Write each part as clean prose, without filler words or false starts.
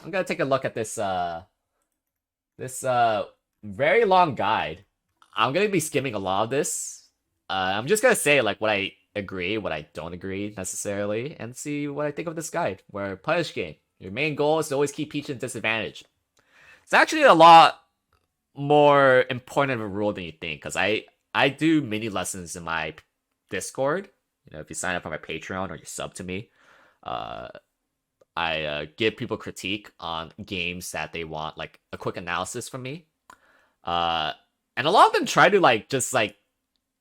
I'm gonna take a look at this very long guide. I'm gonna be skimming a lot of this. I'm just gonna say like what I agree, what I don't agree necessarily, and see what I think of this guide. Where punish game, your main goal is to always keep Peach in disadvantage. It's actually a lot more important of a rule than you think, because I do mini lessons in my Discord. You know, if you sign up for my Patreon or you sub to me, uh, I give people critique on games that they want like a quick analysis from me. Uh, and a lot of them try to like just like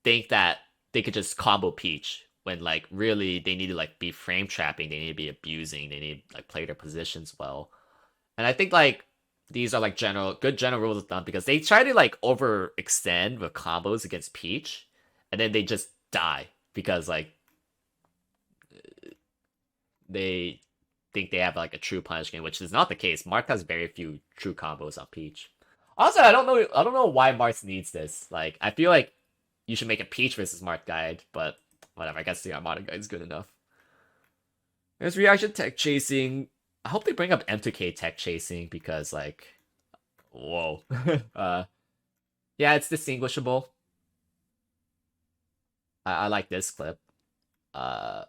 think that they could just combo Peach when like really they need to like be frame trapping, they need to be abusing, they need to like play their positions well. And I think like these are like good general rules of thumb because they try to like overextend with combos against Peach, and then they just die because like they think they have like a true punish game, which is not the case. Marth has very few true combos on Peach. Also, I don't know why Marth needs this. Like, I feel like you should make a Peach versus Marth guide, but whatever. I guess the Armada guide is good enough. There's reaction tech chasing. I hope they bring up M2K tech chasing because like, whoa. Yeah, it's distinguishable. I like this clip. Uh,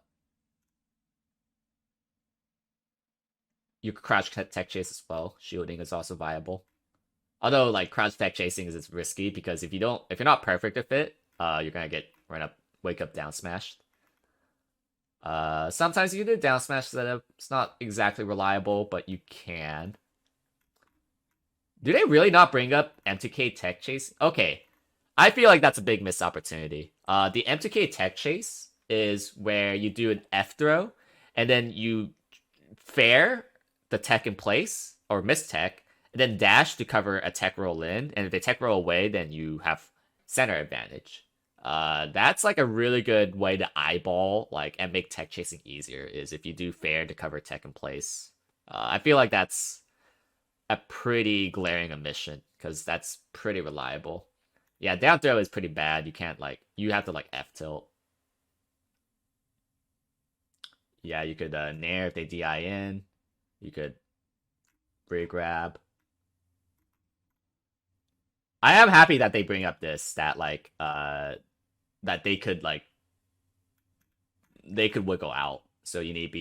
you could crouch tech chase as well. Shielding is also viable. Although like crouch tech chasing is risky because if you're not perfect with it, you're gonna get wake up down smashed. Sometimes you can do down smash setup. It's not exactly reliable, but you can. Do they really not bring up M2K tech chase? Okay, I feel like that's a big missed opportunity. The M2K tech chase is where you do an F throw, and then you fair the tech in place or miss tech, and then dash to cover a tech roll in. And if they tech roll away, then you have center advantage. That's like a really good way to eyeball like and make tech chasing easier is if you do fair to cover tech in place. I feel like that's a pretty glaring omission because that's pretty reliable. Yeah, down throw is pretty bad. You can't like you have to like F tilt. Yeah, you could nair if they DI in. You could re-grab. I am happy that they bring up this that like that they could wiggle out. So you need to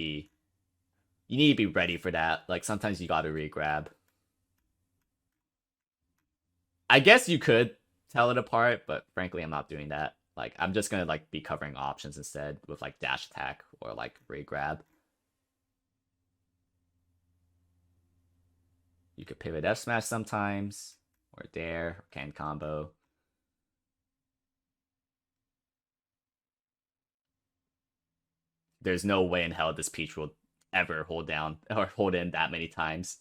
be ready for that. Like sometimes you gotta re-grab. I guess you could tell it apart, but frankly I'm not doing that. Like I'm just gonna like be covering options instead with like dash attack or like re-grab. You could pivot F smash sometimes, or dare, or can combo. There's no way in hell this Peach will ever hold down or hold in that many times.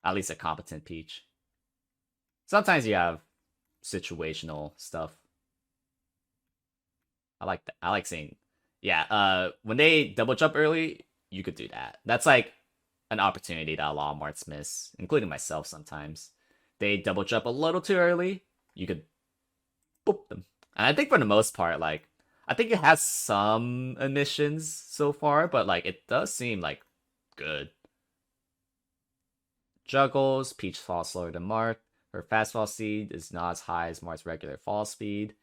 At least a competent Peach. Sometimes you have situational stuff. I like that. I like seeing. Yeah, when they double jump early, you could do that. That's like an opportunity that a lot of Marts miss, including myself sometimes. They double jump a little too early, you could boop them. And I think for the most part, like I think it has some omissions so far, but like it does seem like good. Juggles, Peach falls slower than Marth. Her fast fall speed is not as high as Marth's regular fall speed.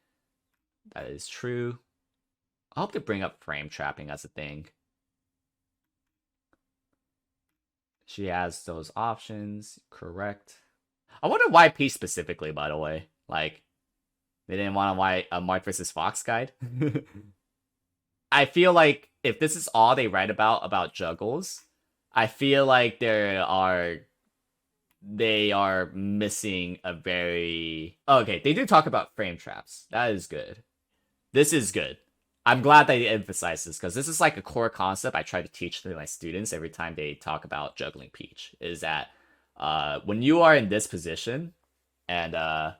That is true. I hope to bring up frame trapping as a thing. She has those options, correct. I wonder why Peach specifically, by the way. Like, they didn't want to why a Marth versus Fox guide. I feel like if this is all they write about Juggles, I feel like they are missing a very okay. They do talk about frame traps. That is good. This is good. I'm glad they emphasize this because this is like a core concept I try to teach to my students every time they talk about juggling Peach. Is that when you are in this position, and that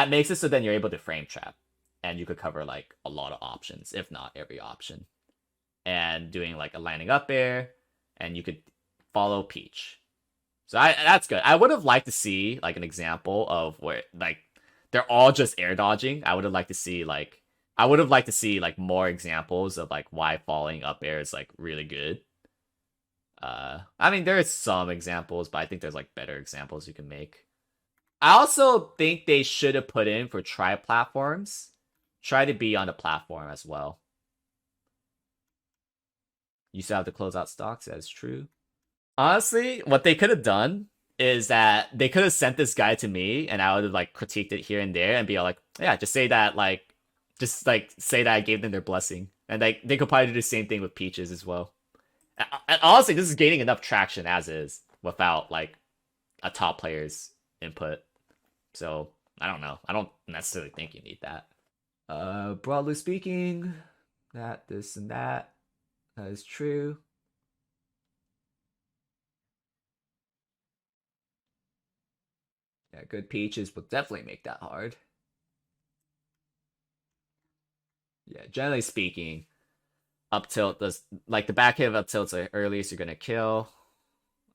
makes it so then you're able to frame trap, and you could cover like a lot of options, if not every option, and doing like a landing up air, and you could follow Peach. So that's good. I would have liked to see like an example of where like they're all just air dodging. I would have liked to see like more examples of like why falling up air is like really good. I mean, there's some examples, but I think there's like better examples you can make. I also think they should have put in for tri-platforms. Try to be on the platform as well. You still have to close out stocks, that is true. Honestly, what they could have done is that they could have sent this guy to me and I would have like critiqued it here and there and be like, yeah, just say that just say that I gave them their blessing. And like they could probably do the same thing with Peaches as well. And honestly, this is gaining enough traction as is without like a top player's input. So I don't know. I don't necessarily think you need that. Broadly speaking, that, this, and that is true. Yeah, good Peaches will definitely make that hard. Yeah, generally speaking, up tilt does like the back hit of up tilt's the earliest you're gonna kill.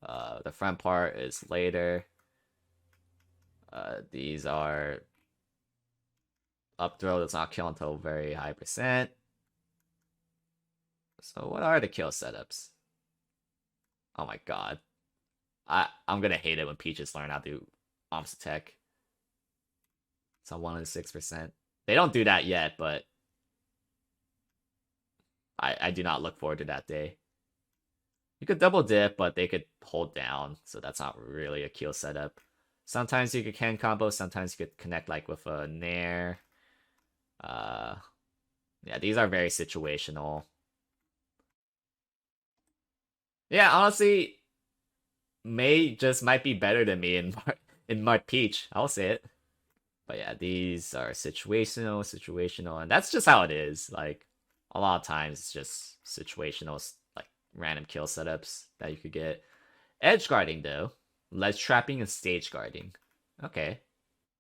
The front part is later. These are up throw does not kill until very high percent. So what are the kill setups? Oh my god. I'm gonna hate it when Peaches learn how to do opposite tech. It's on 1 to 6%. They don't do that yet, but I do not look forward to that day. You could double dip, but they could hold down, so that's not really a kill setup. Sometimes you could can combo, sometimes you could connect like with a nair. Yeah, these are very situational. Yeah, honestly, May just might be better than me in Marth-Peach. I'll say it. But yeah, these are situational, and that's just how it is. Like a lot of times, it's just situational, like random kill setups that you could get. Edge guarding though, ledge trapping and stage guarding. Okay,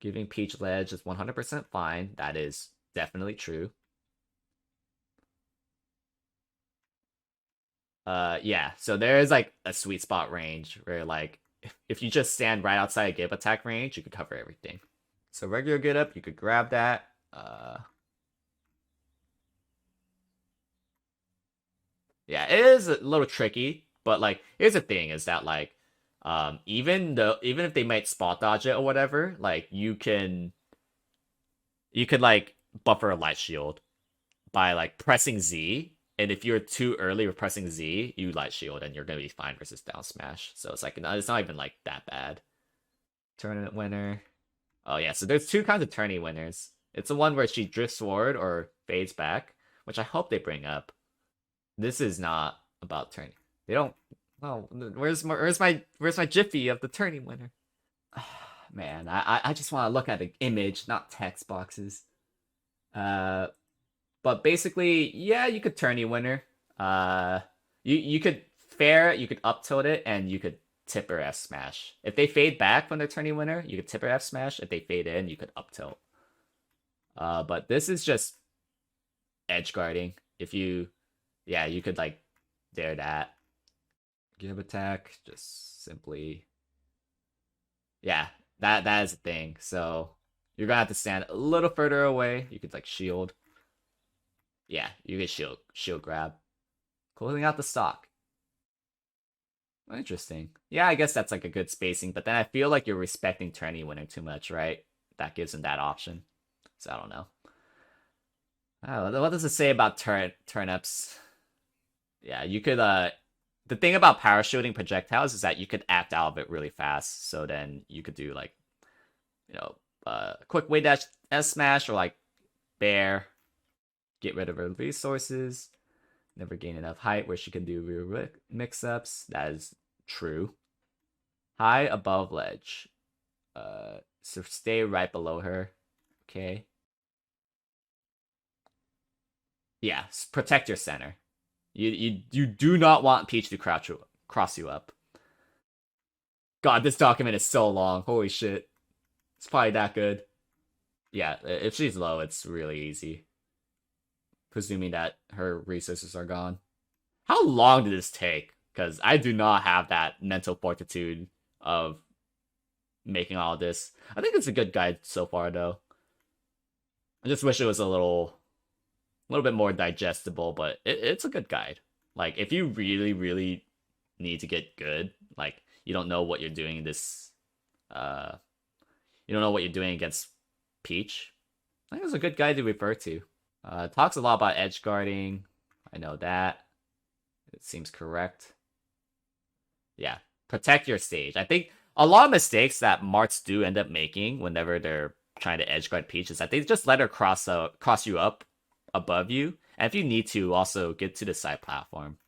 giving Peach ledge is 100% fine. That is definitely true. Yeah. So there is like a sweet spot range where like if you just stand right outside a give attack range, you could cover everything. So regular get up, you could grab that. Yeah, it is a little tricky, but like here's the thing is that like even if they might spot dodge it or whatever, like you could like buffer a light shield by like pressing Z. And if you're too early with pressing Z, you light shield and you're gonna be fine versus down smash. So it's like it's not even like that bad. Tournament winner. Oh yeah, so there's two kinds of tourney winners. It's the one where she drifts forward or fades back, which I hope they bring up. This is not about tourney. They don't. Oh, where's my Jiffy of the tourney winner? Man, I just want to look at the image, not text boxes. Uh, but basically, yeah, you could tourney winner. You could fair, you could up tilt it, and you could tip or F smash. If they fade back when they're tourney winner, you could tip or F smash. If they fade in, you could up tilt. But this is just edge guarding. If you, yeah, you could like dare that. Give attack, just simply, yeah, that is a thing. So you're gonna have to stand a little further away. You could like shield. Yeah, you could shield grab. Closing out the stock. Interesting. Yeah, I guess that's like a good spacing, but then I feel like you're respecting tourney winner too much, right? That gives him that option. So I don't know. What does it say about turnips? Yeah, you could the thing about power shooting projectiles is that you could act out of it really fast. So then you could do like, quick way dash S smash or like bear, get rid of her resources, never gain enough height where she can do real mix ups. That is true. High above ledge. So stay right below her. Okay. Yeah, protect your center. You do not want Peach to cross you up. God, this document is so long. Holy shit. It's probably that good. Yeah, if she's low, it's really easy. Presuming that her resources are gone. How long did this take? Because I do not have that mental fortitude of making all this. I think it's a good guide so far, though. I just wish it was a little bit more digestible, but it's a good guide. Like if you really, really need to get good. Like you don't know what you're doing this you don't know what you're doing against Peach. I think it's a good guy to refer to. Talks a lot about edge guarding. I know that. It seems correct. Yeah. Protect your stage. I think a lot of mistakes that Marts do end up making whenever they're trying to edge guard Peach is that they just let her cross you up above you. And if you need to, also get to the side platform.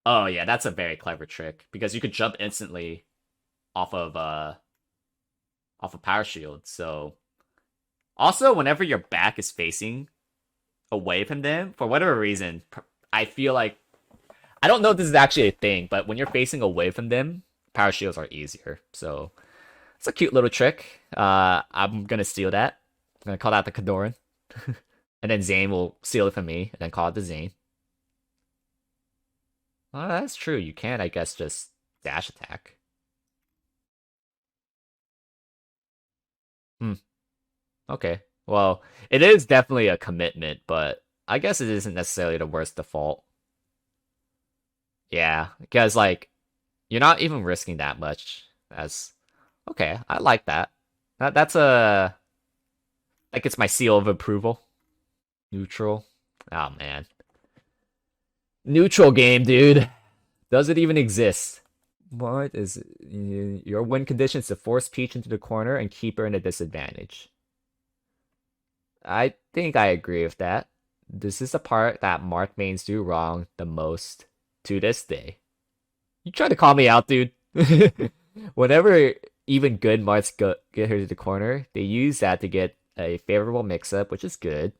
Oh yeah, that's a very clever trick because you could jump instantly off of power shield. So also whenever your back is facing away from them, for whatever reason, I feel like I don't know if this is actually a thing, but when you're facing away from them, power shields are easier. So it's a cute little trick. I'm gonna steal that. I'm gonna call that the KoDoRiN. And then Zane will steal it from me, and then call it the Zane. Oh, that's true. You can, I guess, just dash attack. Hmm. Okay. Well, it is definitely a commitment, but I guess it isn't necessarily the worst default. Yeah, because like you're not even risking that much. As okay, I like that. That's a like it's my seal of approval. Neutral. Oh man, neutral game, dude. Does it even exist? What is your win conditions to force Peach into the corner and keep her in a disadvantage? I think I agree with that. This is the part that Marth mains do wrong the most to this day. You trying to call me out, dude? Whenever even good Marths get her to the corner, they use that to get a favorable mix-up, which is good,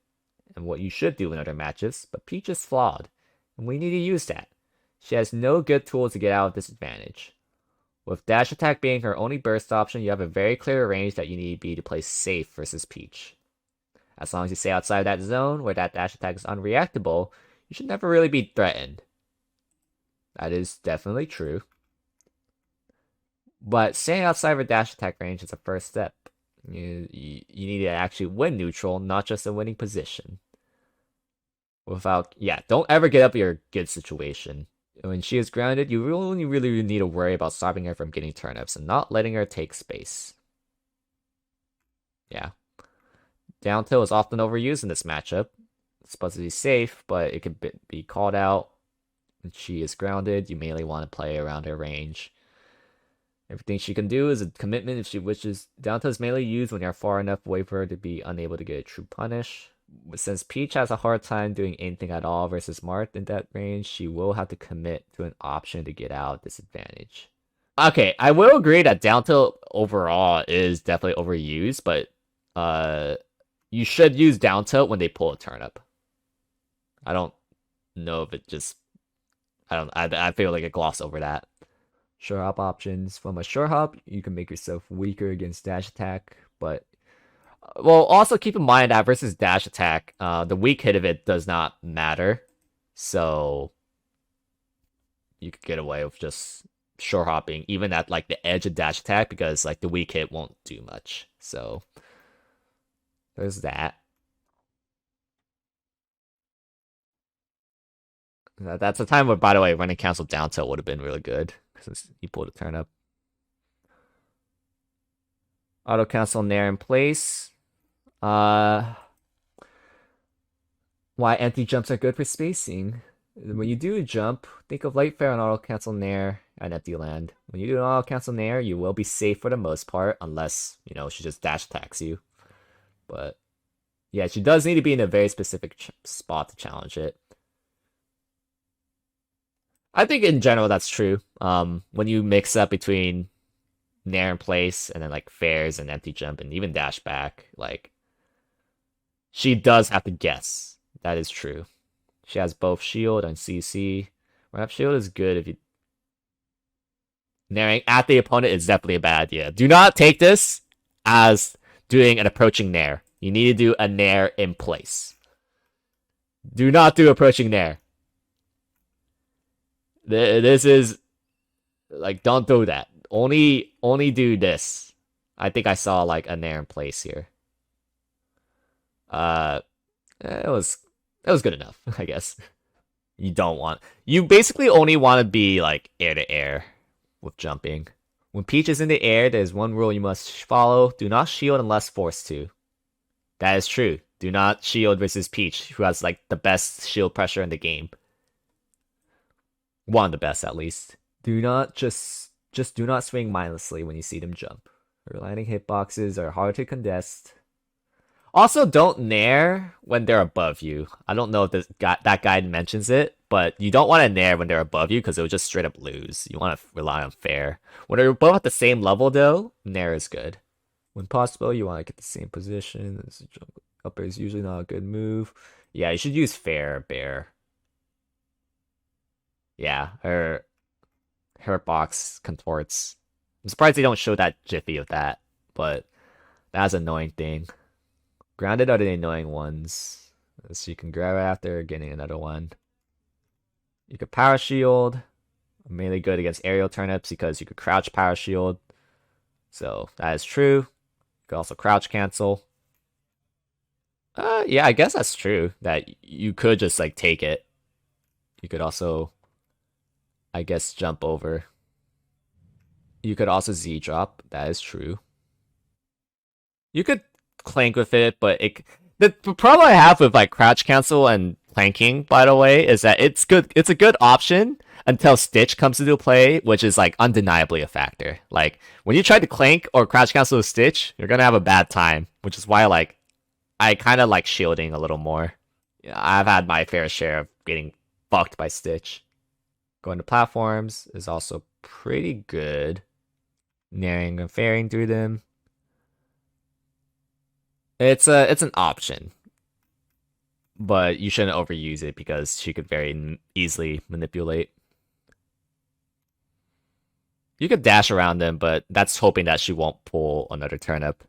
and what you should do in other matches, but Peach is flawed, and we need to use that. She has no good tools to get out of this advantage. With dash attack being her only burst option, you have a very clear range that you need to be to play safe versus Peach. As long as you stay outside that zone where that dash attack is unreactable, you should never really be threatened. That is definitely true. But staying outside of a dash attack range is a first step. You need to actually win neutral, not just a winning position. Don't ever get up your good situation. When she is grounded, you really need to worry about stopping her from getting turnips and not letting her take space. Yeah. Down tilt is often overused in this matchup. It's supposed to be safe, but it could be called out. When she is grounded, you mainly want to play around her range. Everything she can do is a commitment if she wishes. Down tilt is mainly used when you're far enough away for her to be unable to get a true punish. But since Peach has a hard time doing anything at all versus Marth in that range, she will have to commit to an option to get out of disadvantage. Okay, I will agree that down tilt overall is definitely overused, but you should use down tilt when they pull a turnip. I don't know if it just I feel like it glossed over that. Sure hop options. From a sure hop, you can make yourself weaker against dash attack, but well, also keep in mind that versus dash attack, the weak hit of it does not matter. So you could get away with just sure hopping, even at like the edge of dash attack, because like the weak hit won't do much. So there's that. That's a time where, by the way, running cancel down tilt would have been really good because he pulled a turn up. Auto cancel Nair in place. Why empty jumps are good for spacing. When you do a jump, think of light fair and auto cancel Nair and empty land. When you do an auto cancel Nair, you will be safe for the most part, unless, she just dash attacks you. But yeah, she does need to be in a very specific spot to challenge it. I think in general that's true. When you mix up between Nair in place and then like fairs and empty jump and even dash back, like she does have to guess. That is true. She has both shield and CC. Run up shield is good if you Nairing at the opponent is definitely a bad idea. Do not take this as doing an approaching Nair. You need to do a Nair in place. Do not do approaching Nair. This is like don't do that. Only do this. I think I saw like a Nair in place here. It was good enough, I guess. You don't want. You basically only want to be like air to air with jumping. When Peach is in the air, there's one rule you must follow: do not shield unless forced to. That is true. Do not shield versus Peach, who has like the best shield pressure in the game. One of the best, at least. Do not just do not swing mindlessly when you see them jump. Relining hitboxes are hard to contest. Also, don't nair when they're above you. I don't know if that guide mentions it, but you don't want to nair when they're above you because it'll just straight up lose. You want to rely on fair. When they're both at the same level, though, nair is good. When possible, you want to get the same position. Up air is usually not a good move. Yeah, you should use fair bear. Yeah, her box contorts. I'm surprised they don't show that jiffy of that, but that's an annoying thing. Grounded are the annoying ones. So you can grab it after getting another one. You could power shield. Mainly good against aerial turnips because you could crouch power shield. So that is true. You could also crouch cancel. Yeah, I guess that's true. That you could just like take it. You could also, I guess, jump over. You could also Z drop. That is true. You could clank with it, but the problem I have with like crouch cancel and planking, by the way, is that it's good. It's a good option until Stitch comes into play, which is like undeniably a factor. Like when you try to clank or crouch cancel with Stitch, you're gonna have a bad time, which is why like I kind of like shielding a little more. Yeah, I've had my fair share of getting fucked by Stitch. Going to platforms is also pretty good. Nairing and fairing through them. It's an option, but you shouldn't overuse it because she could very easily manipulate. You could dash around them, but that's hoping that she won't pull another turnip.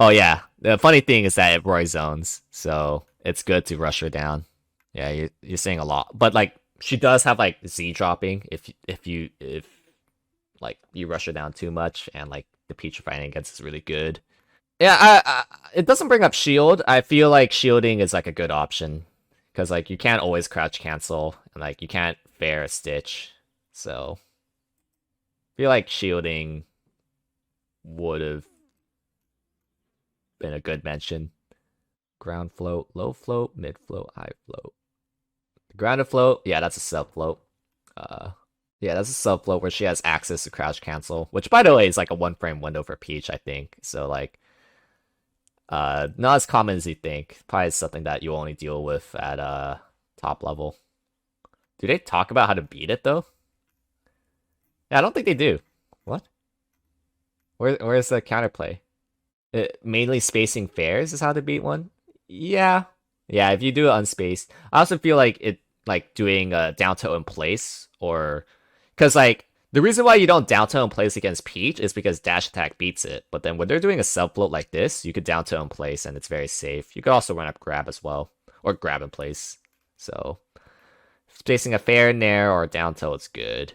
Oh yeah, the funny thing is that it Roy zones, so it's good to rush her down. Yeah, you're saying a lot, but like she does have like Z dropping if like you rush her down too much, and like the Peach fighting against is really good. Yeah, it doesn't bring up shield. I feel like shielding is like a good option because like you can't always crouch cancel and like you can't fair a Stitch, so I feel like shielding would have been a good mention. Ground float, low float, mid float, high float. Grounded float, yeah, that's a sub float. Yeah, that's a sub float where she has access to crouch cancel, which by the way is like a 1 frame window for Peach, I think. So like, not as common as you think. Probably something that you only deal with at top level. Do they talk about how to beat it though? Yeah, I don't think they do. What? Where's the counterplay? Mainly spacing fairs is how to beat one. Yeah, yeah. If you do it unspaced, I also feel like it like doing a down tilt in place or because like the reason why you don't down tilt in place against Peach is because dash attack beats it. But then when they're doing a sub float like this, you could down tilt in place and it's very safe. You could also run up grab as well or grab in place. So spacing a fair nair or down tilt is good.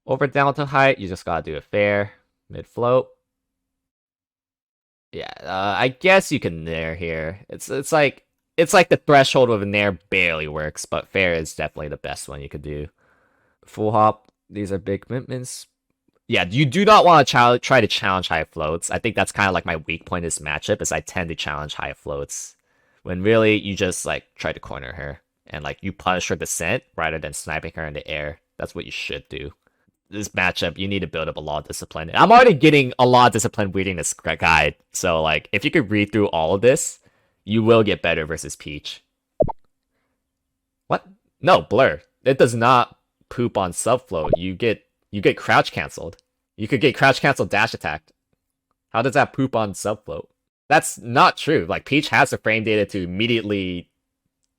Over down tilt height, you just gotta do a fair mid float. Yeah, I guess you can nair here. It's like the threshold of a nair barely works, but fair is definitely the best one you could do. Full hop. These are big commitments. Yeah, you do not want to try to challenge high floats. I think that's kind of like my weak point in this matchup is I tend to challenge high floats when really you just like try to corner her and like you punish her descent rather than sniping her in the air. That's what you should do. This matchup, you need to build up a lot of discipline. I'm already getting a lot of discipline reading this guide. So like if you could read through all of this, you will get better versus Peach. What? No, blur. It does not poop on subfloat. You get crouch canceled. You could get crouch canceled dash attacked. How does that poop on subfloat? That's not true. Like Peach has the frame data to immediately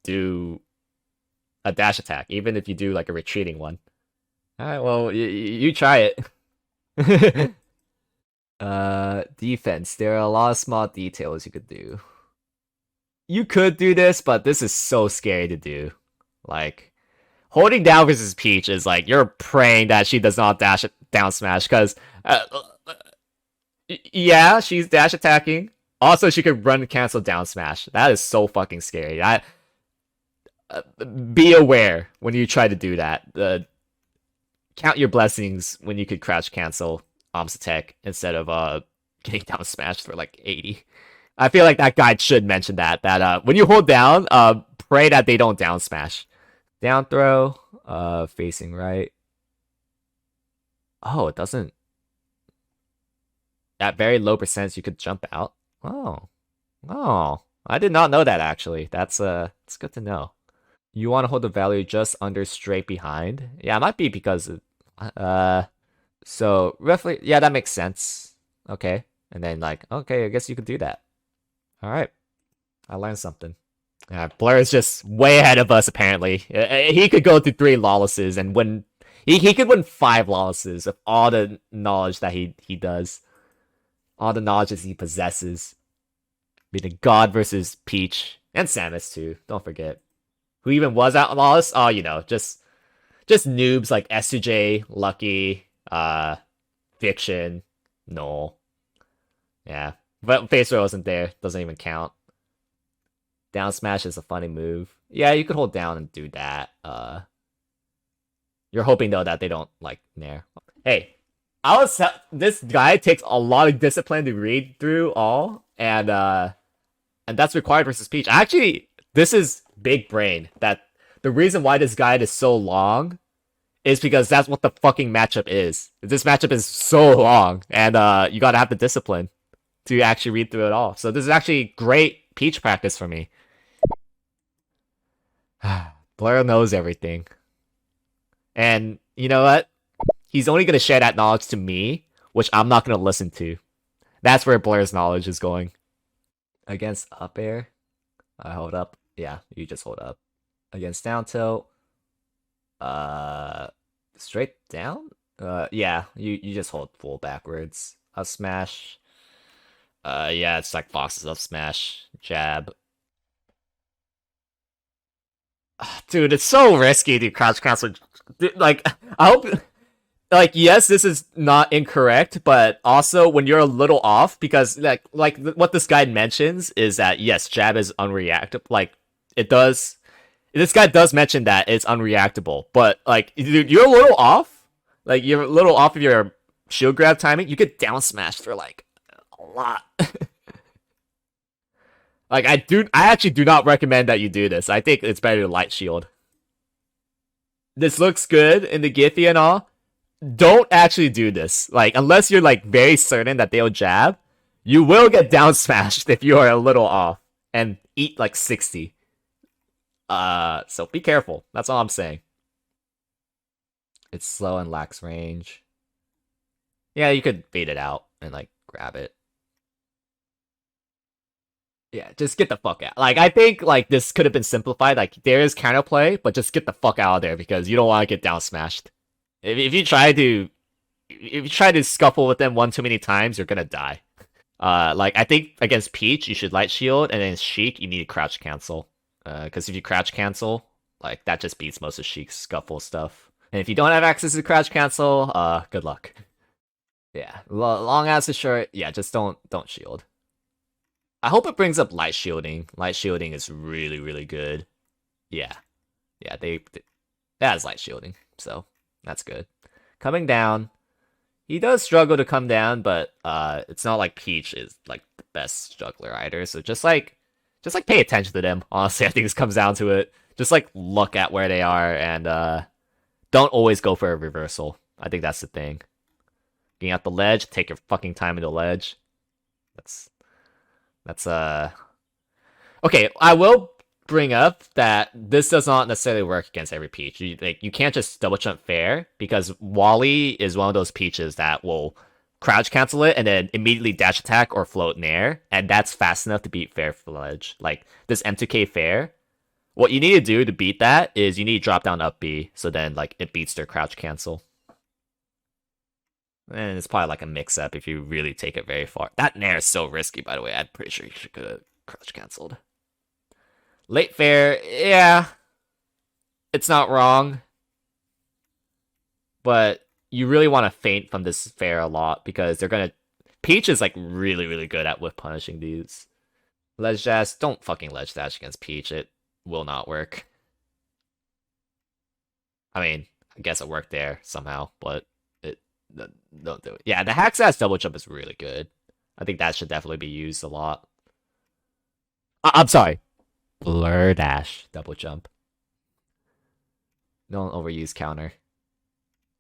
do a dash attack, even if you do like a retreating one. Alright, well, you try it. Defense. There are a lot of small details you could do. You could do this, but this is so scary to do. Like, holding down versus Peach is like, you're praying that she does not dash down smash, because, yeah, she's dash attacking. Also, she could run cancel down smash. That is so fucking scary. Be aware when you try to do that. Count your blessings when you could crouch cancel Om's attack instead of getting down smashed for like 80. I feel like that guide should mention that when you hold down, pray that they don't down smash. Down throw, facing right. Oh, it doesn't. At very low percents, you could jump out. Oh, oh, I did not know that actually. It's good to know. You want to hold the value just under straight behind. Yeah, it might be because so roughly, yeah, that makes sense. Okay, and then like, okay, I guess you could do that. All right, I learned something. Blur is just way ahead of us apparently. He could go through 3 lawlesses and win. He could win 5 lawlesses of all the knowledge that he does, all the knowledge that he possesses. Be the God versus Peach and Samus too. Don't forget who even was out lawless. Oh, just noobs like S2J, Lucky, Fiction, Null. Yeah, but Facer wasn't there. Doesn't even count. Down smash is a funny move. Yeah, you could hold down and do that. You're hoping though that they don't like nair. Hey, this guy takes a lot of discipline to read through all, and that's required versus Peach. Actually, this is big brain. That the reason why this guide is so long is because that's what the fucking matchup is. This matchup is so long, and you gotta have the discipline to actually read through it all. So this is actually great Peach practice for me. Blair knows everything. And you know what? He's only going to share that knowledge to me, which I'm not going to listen to. That's where Blair's knowledge is going. Against up air, I hold up. Yeah, you just hold up. Against down tilt, straight down? Yeah, you just hold full backwards. Up smash. Yeah, it's like Fox's up smash. Jab. Dude, it's so risky to crouch cancel. Dude, like, I hope, like, yes, this is not incorrect, but also when you're a little off, because like what this guide mentions is that yes, jab is unreactable. Like, it does. This guy does mention that it's unreactable, but like, dude, you're a little off. Like, you're a little off of your shield grab timing. You get down smashed for like a lot. Like, I actually do not recommend that you do this. I think it's better to light shield. This looks good in the Giphy and all. Don't actually do this. Like, unless you're like very certain that they'll jab, you will get down smashed if you are a little off and eat like 60. So be careful. That's all I'm saying. It's slow and lacks range. Yeah, you could bait it out and like grab it. Yeah, just get the fuck out. Like, I think like this could have been simplified. Like, there is counterplay, but just get the fuck out of there because you don't want to get down smashed. If you try to scuffle with them one too many times, you're gonna die. Like I think against Peach, you should light shield, and then Sheik, you need to crouch cancel. Because if you crouch cancel, like that just beats most of Sheik's scuffle stuff. And if you don't have access to crouch cancel, good luck. Yeah, long as it's short, yeah, just don't shield. I hope it brings up light shielding. Light shielding is really, really good. Yeah. Yeah, that has light shielding, so that's good. Coming down. He does struggle to come down, but it's not like Peach is like the best juggler either. So just like pay attention to them. Honestly, I think this comes down to it. Just like look at where they are and don't always go for a reversal. I think that's the thing. Getting out the ledge, take your fucking time in the ledge. That's okay. I will bring up that this does not necessarily work against every Peach. You can't just double jump fair because Wally is one of those Peaches that will crouch cancel it and then immediately dash attack or float in air, and that's fast enough to beat fair for ledge. Like this M2K fair, what you need to do to beat that is you need to drop down up B, so then like it beats their crouch cancel. And it's probably like a mix-up if you really take it very far. That nair is so risky, by the way. I'm pretty sure you should have crouch cancelled. Late fair, yeah. It's not wrong. But you really want to feint from this fair a lot because they're gonna... Peach is like really, really good at whiff punishing these. Ledge dash, don't fucking ledge dash against Peach. It will not work. I mean, I guess it worked there somehow, but it don't do it. Yeah, the hack sass double jump is really good. I think that should definitely be used a lot. I'm sorry, blur dash double jump. Don't overuse counter.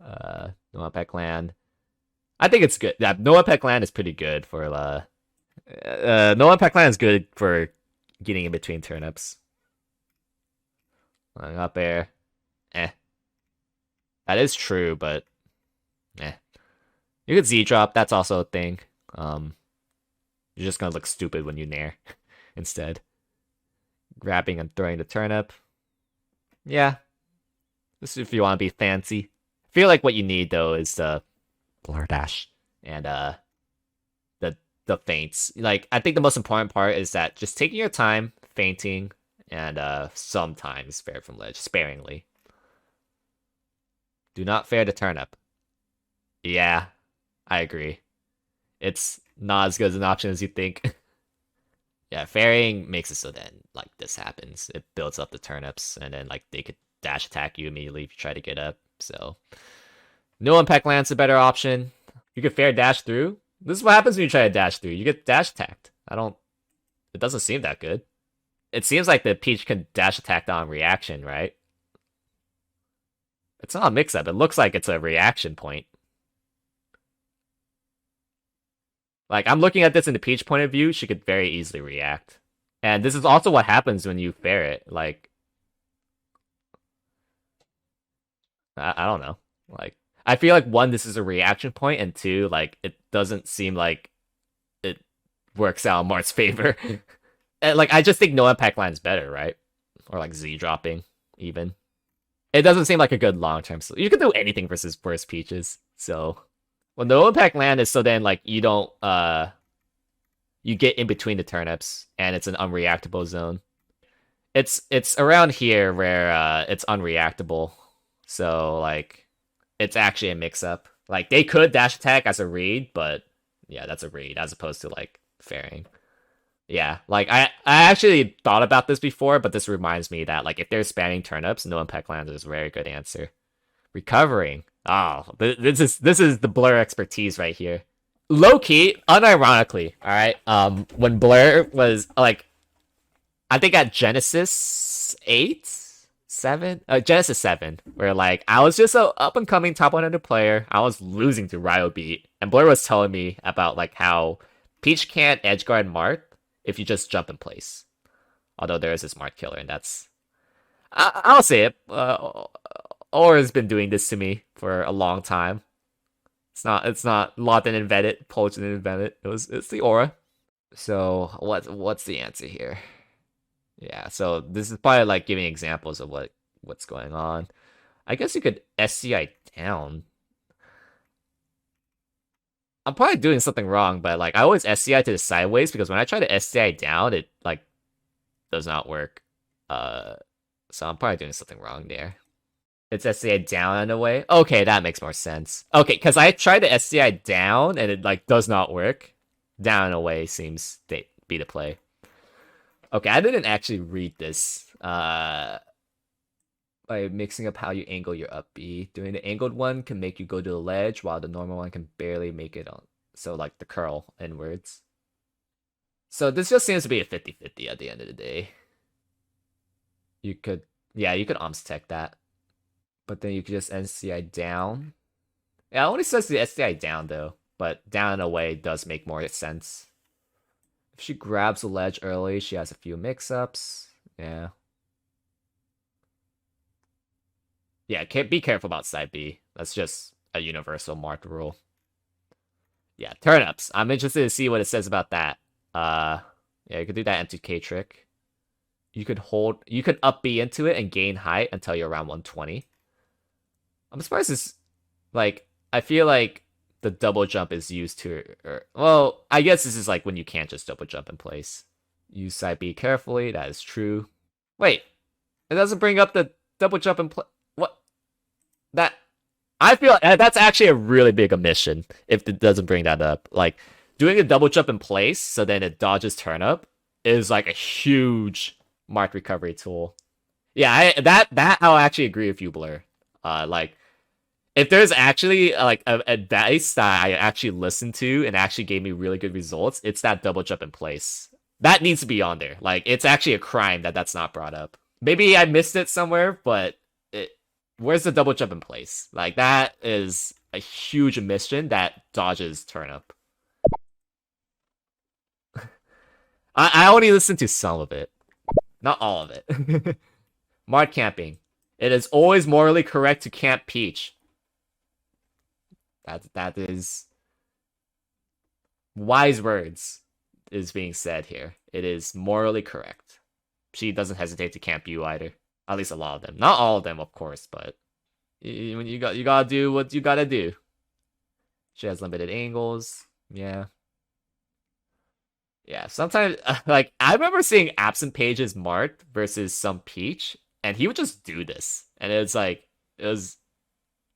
Noah Peck land. I think it's good. Yeah, Noah Peck land is pretty good for Noah Peck land is good for getting in between turnips. Up air. Eh. That is true, but eh. You could Z drop, that's also a thing. You're just gonna look stupid when you nair instead. Grabbing and throwing the turnip. Yeah. This is if you want to be fancy. I feel like what you need though is the blur dash and the feints. Like I think the most important part is that just taking your time, feinting, and sometimes fair from ledge, sparingly. Do not fair the turnip. Yeah, I agree. It's not as good as an option as you think. Yeah, fairing makes it so then like this happens. It builds up the turnips, and then like they could dash attack you immediately if you try to get up. So no impact land's a better option. You could fair dash through. This is what happens when you try to dash through. You get dash attacked. It doesn't seem that good. It seems like the Peach can dash attack on reaction, right? It's not a mix-up. It looks like it's a reaction point. Like, I'm looking at this in the Peach point of view. She could very easily react. And this is also what happens when you fair it. Like, I don't know. Like, I feel like one, this is a reaction point, and two, like, it doesn't seem like it works out in Marth's favor. And, like, I just think no impact line is better, right? Or like Z dropping, even. It doesn't seem like a good long-term solution. You can do anything versus worst Peaches. So, well, no impact land is so then like you don't you get in between the turnips and it's an unreactable zone. It's around here where it's unreactable. So like it's actually a mix-up. Like they could dash attack as a read, but yeah, that's a read as opposed to like fairing. Yeah, like I actually thought about this before, but this reminds me that like if they're spamming turnips, no impact land is a very good answer. Recovering. Oh, this is the Blur expertise right here. Low key, unironically, all right. When Blur was like, I think at Genesis 8, 7, Genesis 7, where like I was just a up and coming top 100 player. I was losing to Ryobeat, and Blur was telling me about like how Peach can't edgeguard Marth if you just jump in place. Although there is this Marth killer, and that's I'll say it. Aura's been doing this to me for a long time. It's not Law didn't invent it, Poach didn't invent it. It's the Aura. So what's the answer here? Yeah, so this is probably like giving examples of what's going on. I guess you could SCI down. I'm probably doing something wrong, but like I always SCI to the sideways because when I try to SCI down, it like does not work. So I'm probably doing something wrong there. It's SCI down in a way. Okay, that makes more sense. Okay, because I tried to SCI down and it like does not work. Down in a way seems to be the play. Okay, I didn't actually read this. By mixing up how you angle your up B. Doing the angled one can make you go to the ledge, while the normal one can barely make it on. So like the curl inwards. So this just seems to be a 50-50 at the end of the day. You could OMS tech that. But then you could just SCI down. Yeah, it only says the SCI down though. But down in a way does make more sense. If she grabs a ledge early, she has a few mix-ups. Yeah. Yeah, be careful about side B. That's just a universal Marth rule. Yeah, turnips. I'm interested to see what it says about that. Yeah, you could do that M2K trick. You could up B into it and gain height until you're around 120. I'm surprised this, like, I feel like the double jump is used to, well, I guess this is like when you can't just double jump in place. Use side B carefully, that is true. Wait, it doesn't bring up the double jump in place. What? That, I feel that's actually a really big omission if it doesn't bring that up. Like, doing a double jump in place so then it dodges turnip is like a huge Marth recovery tool. Yeah, that I'll actually agree with you, Blur. Like if there's actually like a advice that I actually listened to and actually gave me really good results, it's that double jump in place. That needs to be on there. Like it's actually a crime that that's not brought up. Maybe I missed it somewhere, but where's the double jump in place? Like that is a huge omission that dodges turnip. I only listened to some of it, not all of it. Mart camping. It is always morally correct to camp Peach. That is wise words is being said here. It is morally correct. She doesn't hesitate to camp you either. At least a lot of them. Not all of them, of course, but you gotta do what you gotta do. She has limited angles. Yeah. Yeah, sometimes like I remember seeing absent pages marked versus some Peach, and he would just do this, and it was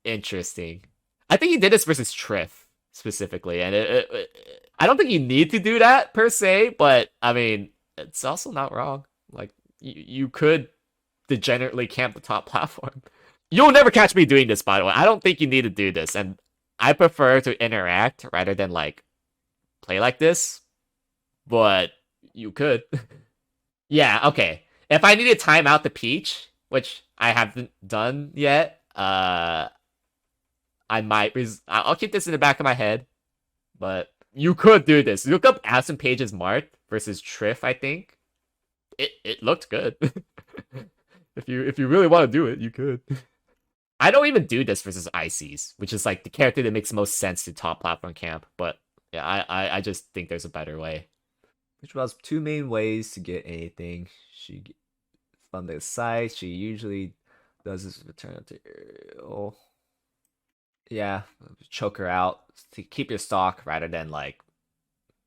interesting. I think he did this versus Triff specifically, and I don't think you need to do that per se, but I mean, it's also not wrong. Like you could degenerately camp the top platform. You'll never catch me doing this, by the way. I don't think you need to do this, and I prefer to interact rather than like play like this. But you could. Yeah, okay. If I need to time out the Peach, which I haven't done yet, I might. I'll keep this in the back of my head. But you could do this. Look up Absent Pages marked versus Triff. I think it looked good. If you really want to do it, you could. I don't even do this versus Ices, which is like the character that makes most sense to top platform camp. But yeah, I just think there's a better way. Which was two main ways to get anything. From the side, she usually does this return up to aerial. Yeah, choke her out to keep your stock rather than like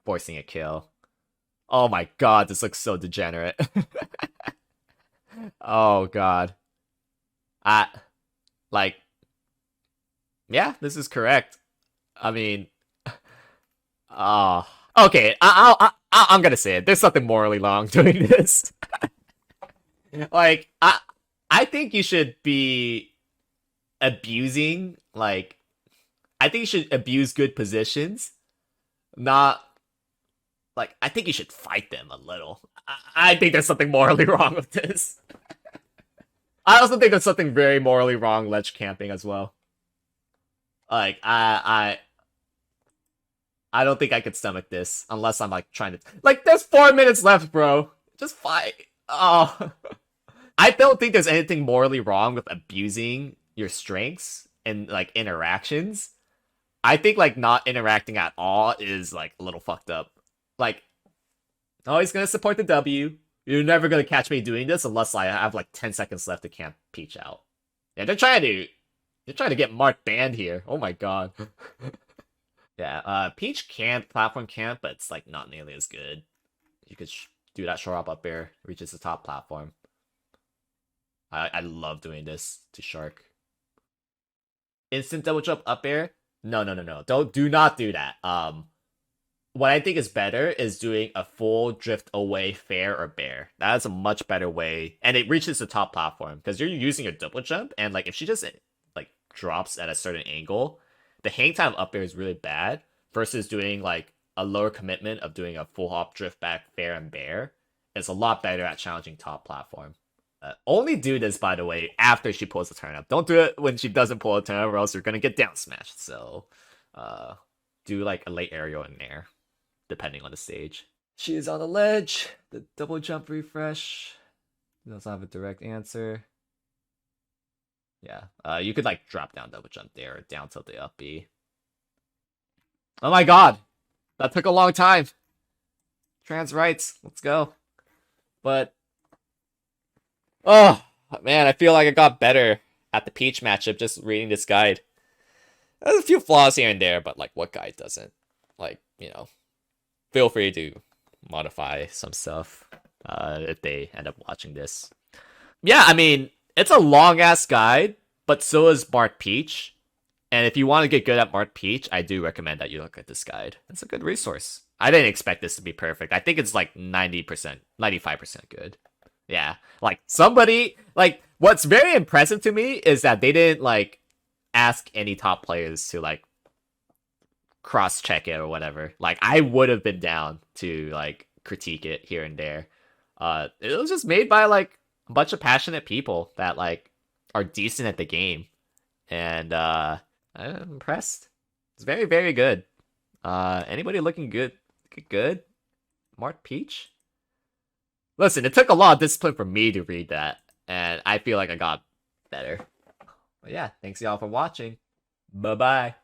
forcing a kill. Oh my god, this looks so degenerate. Oh god. I like yeah, this is correct. I mean, okay. I'm gonna say it. There's something morally wrong doing this. Like, I think you should be abusing. Like, I think you should abuse good positions. Not like I think you should fight them a little. I think there's something morally wrong with this. I also think there's something very morally wrong ledge camping as well. Like, I don't think I could stomach this unless I'm like trying to like there's 4 minutes left, bro. Just fight. Oh. I don't think there's anything morally wrong with abusing your strengths and like interactions. I think like not interacting at all is like a little fucked up. Like, oh, he's gonna support the W. You're never gonna catch me doing this unless I have like 10 seconds left to camp Peach out. Yeah, they're trying to get Mark banned here. Oh my god. Yeah, Peach can platform camp, but it's like not nearly as good. You could do that short up air, reaches the top platform. I love doing this to Shark. Instant double jump up air? No. Do not do that. What I think is better is doing a full drift away fair or bear. That is a much better way, and it reaches the top platform because you're using your double jump, and like if she just like drops at a certain angle, the hang time up air is really bad versus doing like a lower commitment of doing a full hop drift back fair and bear. It's a lot better at challenging top platform. Only do this, by the way, after she pulls the turn up. Don't do it when she doesn't pull a turn up, or else you're gonna get down smashed. So, do like a late aerial in there, depending on the stage. She is on the ledge. The double jump refresh. Doesn't have a direct answer. Yeah, you could like drop down double jump there, or down tilt the up B. Oh my god, that took a long time. Trans rights, let's go. But oh man, I feel like I got better at the Peach matchup just reading this guide. There's a few flaws here and there, but like what guide doesn't? Like, you know, feel free to modify some stuff if they end up watching this. Yeah, I mean, it's a long ass guide, but so is Marth-Peach. And if you want to get good at Marth-Peach, I do recommend that you look at this guide. It's a good resource. I didn't expect this to be perfect. I think it's like 90%, 95% good. Yeah, like somebody Like, what's very impressive to me is that they didn't like ask any top players to like cross check it or whatever. Like, I would have been down to like critique it here and there. It was just made by like a bunch of passionate people that like are decent at the game, and I'm impressed. It's very, very good. Anybody looking good? Good? Marth-Peach? Listen, it took a lot of discipline for me to read that, and I feel like I got better. But yeah, thanks y'all for watching. Bye bye.